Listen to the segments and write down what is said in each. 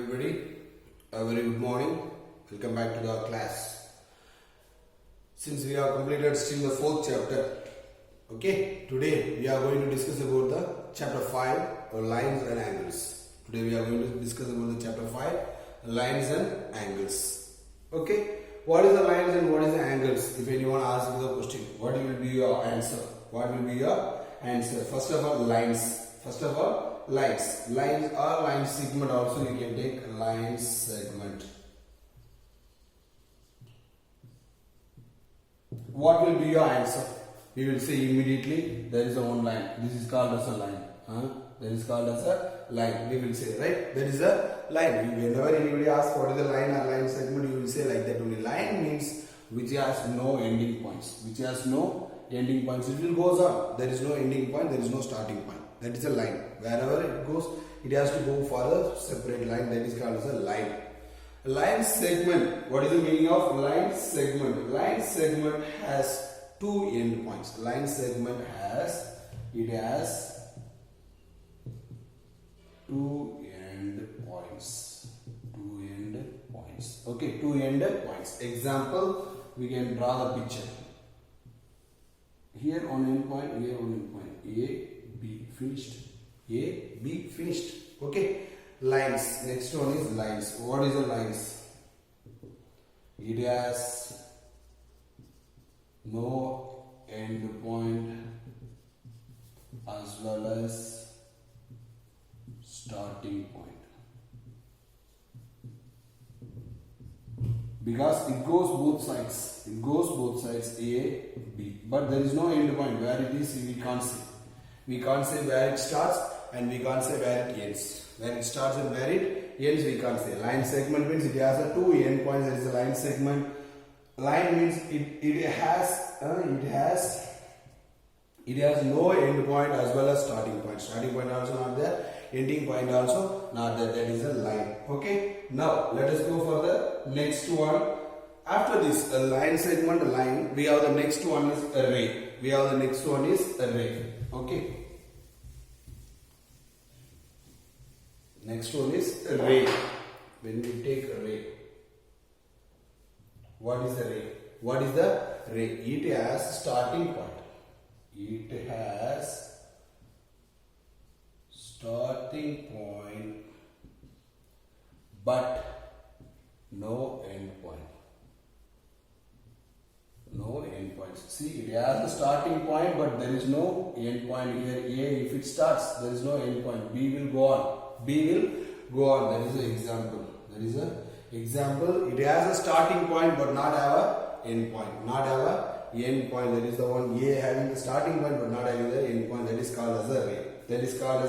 everybody. A very good morning. Welcome back to our class. Since we have completed still the fourth chapter, okay, today we are going to discuss about the chapter 5, lines and angles. Today we are going to discuss about the chapter 5, lines and angles. Okay, what is the lines and what is the angles? If anyone asks you the question, what will be your answer? What will be your answer? First of all, lines. Lines. Lines or line segment also you can take line segment. What will be your answer? You will say immediately there is a one line. This is called as a line. That is called as a line. We will say, right? There is a line. Whenever anybody asks what is the line or line segment, you will say like that only. Line means which has no ending points. Which has no ending points. It will goes on. There is no ending point. There is no starting point. That is a line. Wherever it goes, it has to go for a separate line. That is called as a line. Line segment. What is the meaning of line segment? Line segment has two end points. Line segment has two end points. Okay, two end points. Example, we can draw the picture. Here one end point, here one end point. A, B, finished. A, B, finished. Okay. Lines. Next one is lines. What is the lines? It has no end point as well as starting point. Because it goes both sides. It goes both sides, A, B. But there is no end point. Where it is, we can't see. We can't say where it starts and we can't say where it ends. When it starts and where it ends, we can't say. Line segment means it has a two end points. That is a line segment. Line means it has no end point as well as starting point. Starting point also not there. Ending point also not there. That is a line. Okay. Now let us go for the next one. After this line segment line, we have the next one is array. Okay. Next one is array. When we take array, what is array? What is the array? It has starting point. It has starting point, but no end point. No end points. See, it has the starting point, but there is no end point here. A, if it starts, there is no end point. B will go on. That is an example. It has a starting point, but not have a end point. That is the one. A having the starting point, but not having the end point. That is called as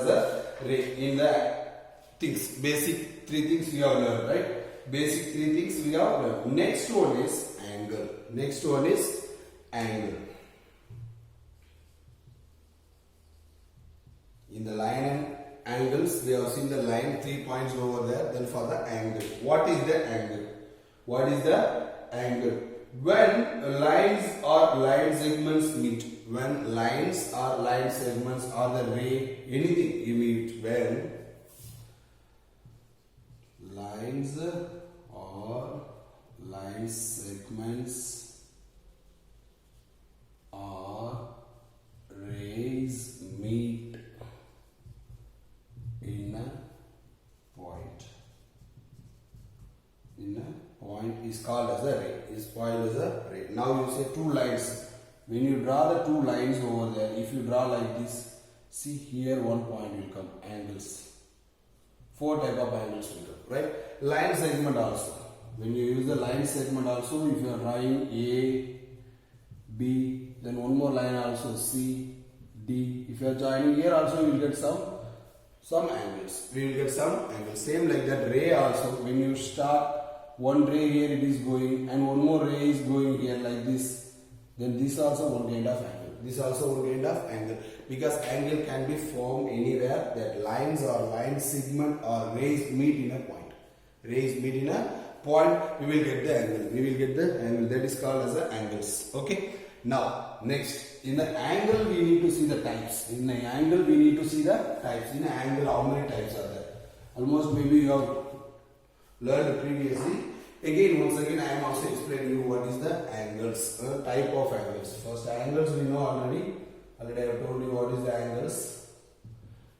a array. In the things, basic three things we have learned, right? Basic three things we have learned. Next one is angle. In the line and angles, we have seen the line, 3 points over there. Then for the angle, what is the angle? When lines or line segments meet, when lines or line segments or the ray, anything you meet, when lines or line segments or rays meet in a point. Is called as a ray. Now you say two lines. When you draw the two lines over there, if you draw like this, see here one point will come. Angles. 4 type of angles will come, right? Line segment also. When you use the line segment also, if you are drawing A, B, then one more line also C, D. If you are joining here also, you will get some angles. We will get some angles. Same like that ray also. When you start one ray here, it is going, and one more ray is going here like this. Then this also one kind of angle. Because angle can be formed anywhere that lines or line segment or rays meet in a point. We will get the angle. That is called as the angles. Okay. Now next, in the angle we need to see the types. In an angle, how many types are there? Almost maybe you have learned previously. Again, once again, I am also explaining you what is the angles, type of angles. First, angles we know already. Already I have told you what is the angles.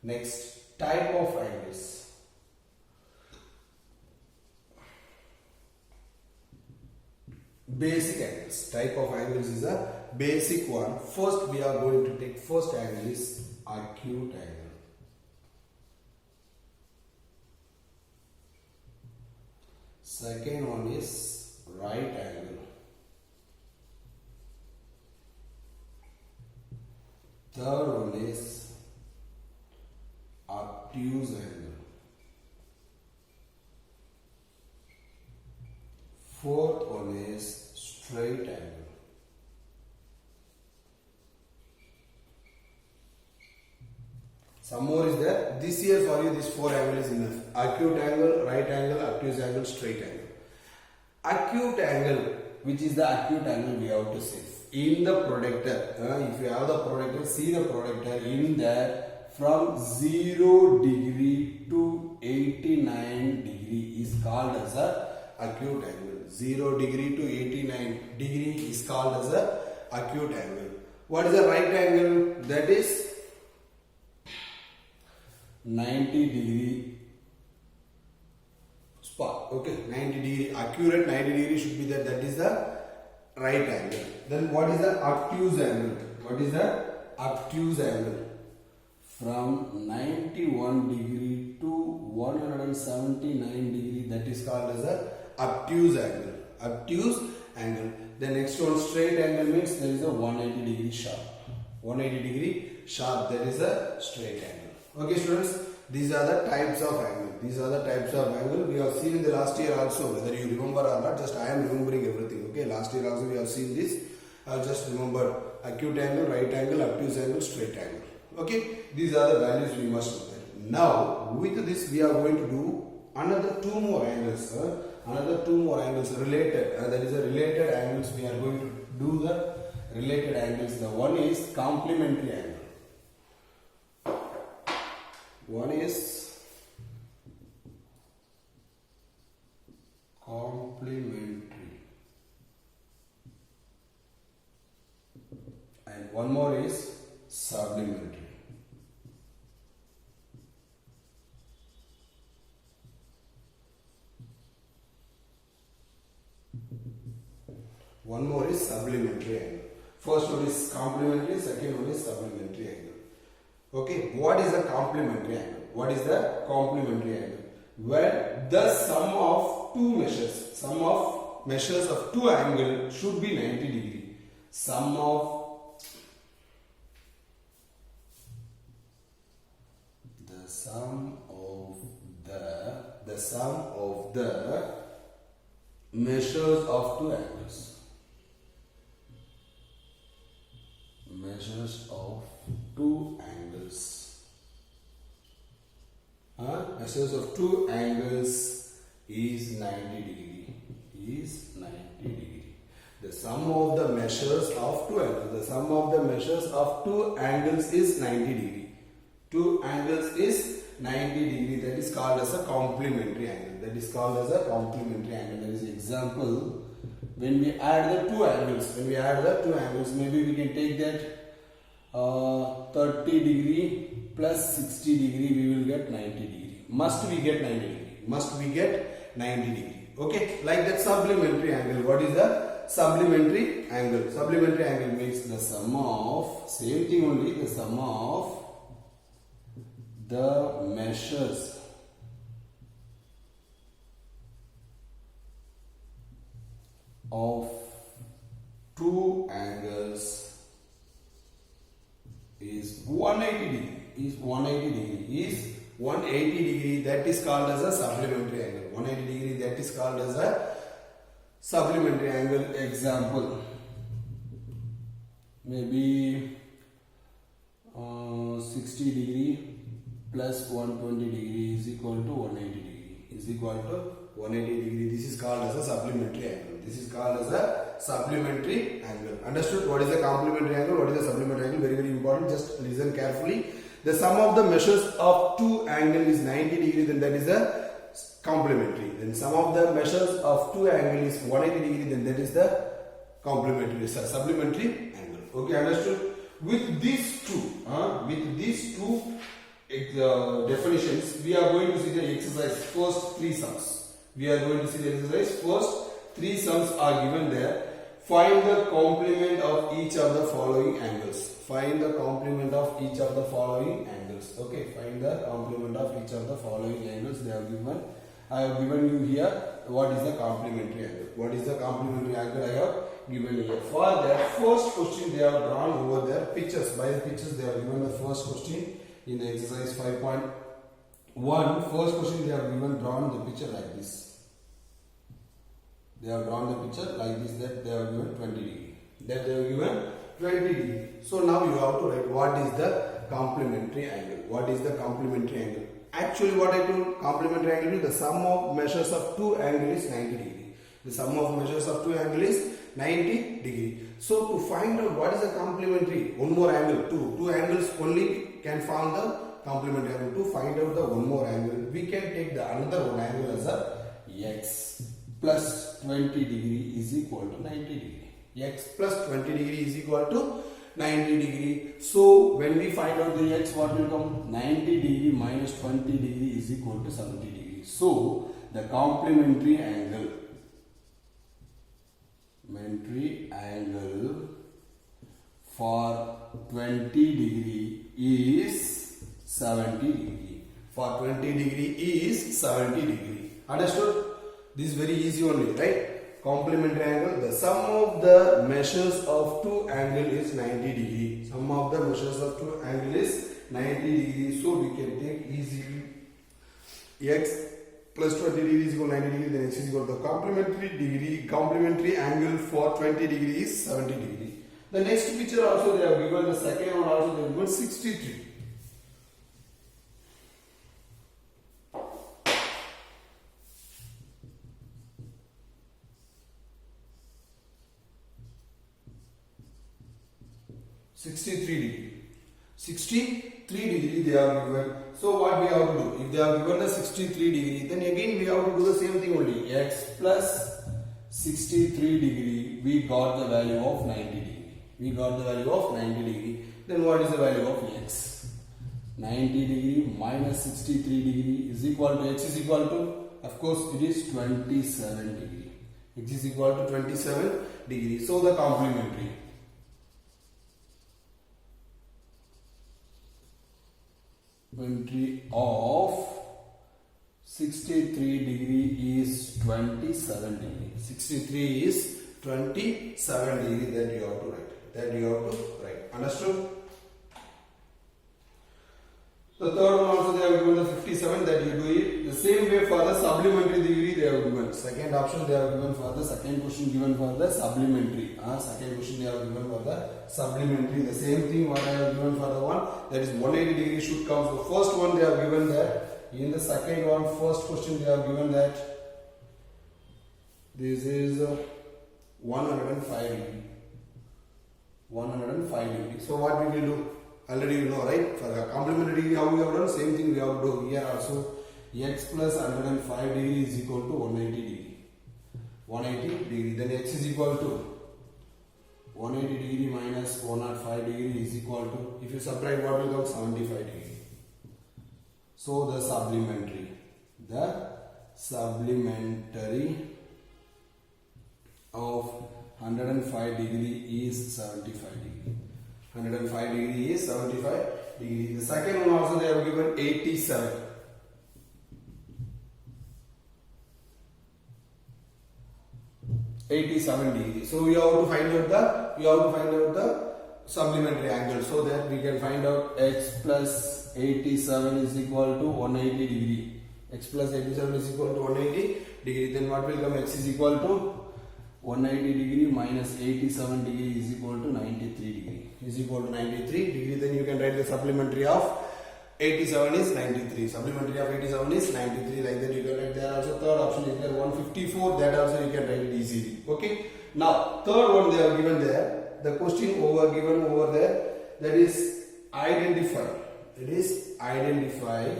Next, type of angles. Basic angles. Type of angles is a basic one. First, we are going to take first angle is acute angle. Second one is right angle. Third one is obtuse angle. Fourth one is straight angle. Some more is there. This year for you, this 4 angle is enough. Acute angle, right angle, obtuse angle, straight angle. Acute angle, which is the acute angle we have to say. In the projector, if you have the projector, see the projector in there from 0 degree to 89 degree is called as a acute angle. 0 degree to 89 degree is called as a acute angle. What is the right angle? That is 90 degree spot. Okay, 90 degree, accurate 90 degree should be there. That is the right angle. Then what is the obtuse angle? What is the obtuse angle? From 91 degree to 179 degree, that is called as a obtuse angle. Obtuse angle. The next one, straight angle, means there is a 180 degree sharp. 180 degree sharp, that is a straight angle. Okay students, these are the types of angle. These are the types of angle we have seen in the last year also. Whether you remember or not, just I am remembering everything. Okay, last year also we have seen this. I'll just remember acute angle, right angle, obtuse angle, straight angle. Okay, these are the values we must know. Now with this we are going to do another 2 more angles. Another 2 more angles related. That is a related angles. We are going to do the related angles. The one is complementary angle. One is complementary and one more is supplementary. One more is supplementary angle. First one is complementary, second one is supplementary angle. Okay, what is a complementary angle? What is the complementary angle? Where the sum of two measures of two angles should be 90 degree. Sum of the measures of two angles. Measures of two angles. Measures of two angles is 90 degree. Is 90 degree. The sum of the measures of two angles. The sum of the measures of two angles is 90 degree. Two angles is 90 degree. That is called as a complementary angle. That is called as a complementary angle. That is example. When we add the two angles, maybe we can take that 30 degree plus 60 degree, we will get 90 degree. Must we get 90 degree? Must we get 90 degree? Okay, like that supplementary angle. What is the supplementary angle? Supplementary angle means the sum of, same thing only, the sum of the measures of two angles is 180 degree. Is 180 degree. Is 180 degree. That is called as a supplementary angle. 180 degree. That is called as a supplementary angle. Example. Maybe 60 degree plus 120 degree is equal to 180 degree. Is equal to 180 degree. This is called as a supplementary angle. This is called as a supplementary angle. Understood? What is the complementary angle? What is the supplementary angle? Very, very important. Just listen carefully. The sum of the measures of two angles is 90 degree. Then that is a complementary. Then sum of the measures of two angles is 180 degree, then that is the complementary, supplementary angle. Okay, understood? With these two, definitions, we are going to see the exercise. First three sums. We are going to see the exercise. First three sums are given there. Find the complement of each of the following angles. Find the complement of each of the following angles. Okay, find the complement of each of the following angles they have given. I have given you here what is the complementary angle. What is the complementary angle I have given here. For that first question they have drawn over there pictures. By the pictures they have given the first question in the exercise 5.1. First question they have given drawn the picture like this. They have drawn the picture like this, that they have given 20 degree. That they have given 20 degree. So now you have to write what is the complementary angle. What is the complementary angle? Actually what I told complementary angle is the sum of measures of two angles is 90 degree. The sum of measures of two angles is 90 degree. So to find out what is the complementary, one more angle, two angles only can form the complementary angle. To find out the one more angle, we can take the another one angle as a x plus 20 degree is equal to 90 degree. X plus 20 degree is equal to 90 degree. So when we find out the x, what will come? 90 degree minus 20 degree is equal to 70 degree. So the complementary angle for 20 degree is 70 degree. For 20 degree is 70 degree. Understood? This is very easy only, right? Complementary angle. The sum of the measures of two angle is 90 degree. Sum of the measures of two angle is 90 degree. So we can take easily x plus 20 degree is equal to 90 degree. Then x is equal to the complementary angle for 20 degree is 70 degree. The next picture also they have given, the second one also they have given 63. They are given. So what we have to do? If they are given the 63 degree, then again we have to do the same thing only. X plus 63 degree, we got the value of 90 degree. Then what is the value of x? 90 degree minus 63 degree is equal to, x is equal to, of course it is 27 degree. X is equal to 27 degree. So the complementary of 63 degree is 27 degree. 63 is 27 degree that you have to write. Understood? The third one also they have given the 57 that you do it. The same way for the supplementary degree they have given. Second option they have given for the second question given for the supplementary. Second question they have given for the supplementary. The same thing what I have given for the one, that is 180 degree should come. So first one they have given that. In the second one, first question they have given that this is 105 degree. 105 degree. So what we will do? Already you know, right? For the complementary degree, how we have done, same thing we have to do here also. X plus 105 degree is equal to 180 degree. 180 degree. Then x is equal to 180 degree minus 105 degree is equal to, if you subtract what will come, 75 degree. So the supplementary of 105 degree is 75 degree. 105 degree is 75 degree. The second one also they have given 87. 87 degree. So we have to find out the supplementary angle, so that we can find out x plus 87 is equal to 180 degree. X plus 87 is equal to 180 degree. Then what will come? X is equal to 180 degree minus 87 degree is equal to 93 degree. Is equal to 93 degree. Then you can write the supplementary of 87 is 93. Supplementary of 87 is 93. Like that you can write. There also third option is there 154. That also you can write it easily. Okay. Now third one they have given there. The question given over there, that is identify. It is identify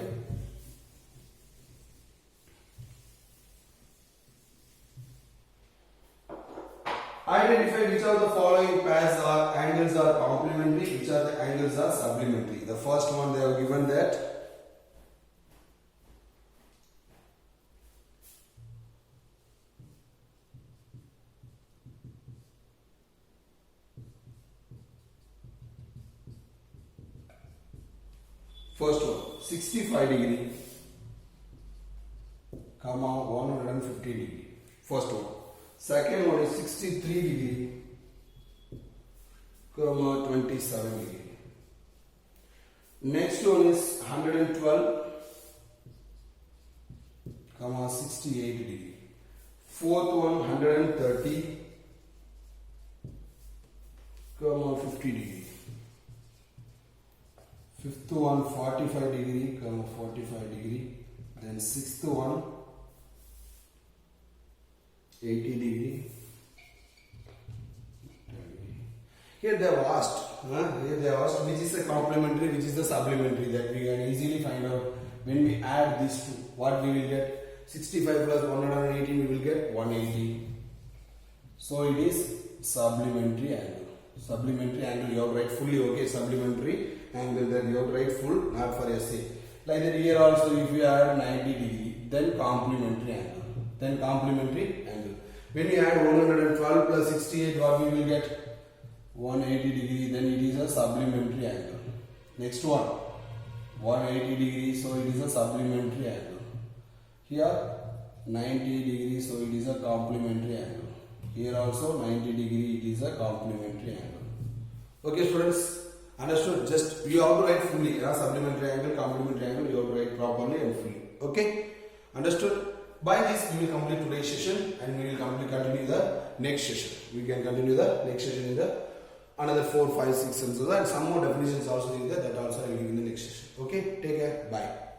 Identify which of the following pairs or angles are complementary, which are the angles are supplementary. The first one they have given that. First one 65 degree, comma 150 degree. First one. Second one is 63 degree, comma 27 degree. Next one is 112, comma 68 degree. Fourth one 130, comma 50 degree. Fifth one 45 degree, comma 45 degree. Then sixth one 80 degree. Here they have asked, which is the complementary, which is the supplementary, that we can easily find out when we add these two. What we will get? 65 plus 118 we will get 180. So it is supplementary angle. Supplementary angle you have to write fully, okay, supplementary angle, that you have to write full, not for essay. Like that here also if you add 90 degree, then complementary angle. Then complementary angle. When you add 112 plus 68, what we will get? 180 degree, then it is a supplementary angle. Next one, 180 degree, so it is a supplementary angle. Here 90 degree, so it is a complementary angle. Here also 90 degree, it is a complementary angle. Okay students, understood? Just you have to write fully, supplementary angle, complementary angle, you have to write properly and fully. Okay, understood? By this we will complete today's session and we will continue the next session. We can continue the next session in the another 4, 5, 6 and so on, and some more definitions also in there, that also I will give in the next session. Okay, take care, bye.